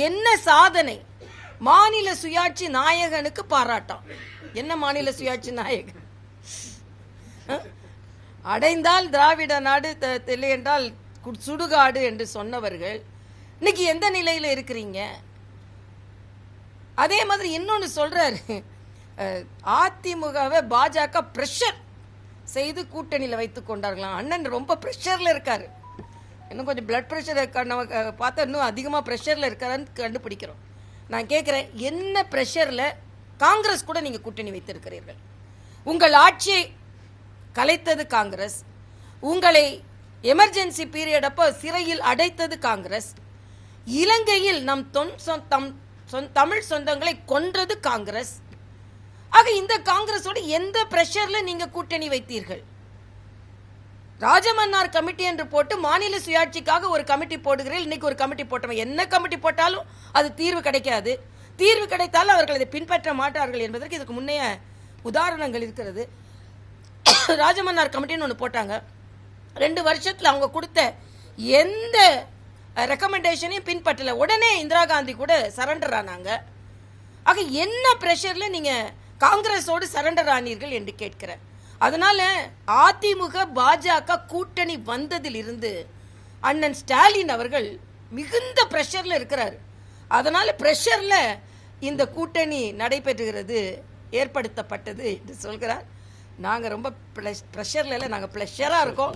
என்ன சாதனை? மாநில சுயாட்சி நாயகனுக்கு பாராட்டம். என்ன மாநில சுயாட்சி நாயகன்? அடைந்தால் திராவிட நாடு, இல்லை என்றால் சுடுகாடு என்று சொன்னவர்கள் இன்னைக்கு எந்த நிலையில இருக்கிறீங்க? அதே மாதிரி இன்னொன்னு சொல்றாரு, அதிமுகவை பாஜக பிரஷர் செய்து கூட்டணியில் வைத்துக் கொண்டார்களாம். அண்ணன் ரொம்ப பிரஷர்ல இருக்காரு, இன்னும் கொஞ்சம் பிளட் பிரஷர் நம்ம பார்த்தா இன்னும் அதிகமாக பிரஷர்ல இருக்காருன்னு கண்டுபிடிக்கிறோம். நான் கேட்குறேன், என்ன பிரஷர்ல காங்கிரஸ் கூட நீங்க கூட்டணி வைத்திருக்கிறீர்கள்? உங்கள் ஆட்சியை கலைத்தது காங்கிரஸ், உங்களை எமர்ஜென்சி பீரியட் அப்போ சிறையில் அடைத்தது காங்கிரஸ், இலங்கையில் நம் தமிழ் சொந்தங்களை கொன்றது காங்கிரஸ். ஆக இந்த காங்கிரஸோட எந்த பிரஷர்ல நீங்க கூட்டணி வைத்தீர்கள்? ராஜமன்னார் கமிட்டி என்று போட்டு மாநில சுயாட்சிக்காக ஒரு கமிட்டி போடுகிறீர்கள். இன்னைக்கு ஒரு கமிட்டி போட்டவன் என்ன கமிட்டி போட்டாலும் அது தீர்வு கிடைக்காது. தீர்வு கிடைத்தாலும் அவர்கள் அதை பின்பற்ற மாட்டார்கள் என்பதற்கு இதுக்கு முன்னைய உதாரணங்கள் இருக்கிறது. ராஜமன்னார் கமிட்டின்னு ஒன்று போட்டாங்க. 2 வருஷத்துல அவங்க கொடுத்த எந்த ரெக்கமெண்டேஷனையும் பின்பற்றல. உடனே இந்திரா காந்தி கூட சரண்டர் ஆனாங்க. ஆக என்ன பிரஷர்ல நீங்க காங்கிரஸோடு சரண்டர் ஆனீர்கள் என்று கேட்கிறேன். அதனால அதிமுக பாஜக கூட்டணி வந்ததில் இருந்து அண்ணன் ஸ்டாலின் அவர்கள் மிகுந்த பிரஷர்ல இருக்கிறார். அதனால பிரஷர்ல இந்த கூட்டணி நடைபெறுகிறது, ஏற்படுத்தப்பட்டது என்று சொல்கிறார். நாங்க ரொம்ப பிரஷர்ல இல்ல, நாங்க பிளஷரா இருக்கோம்.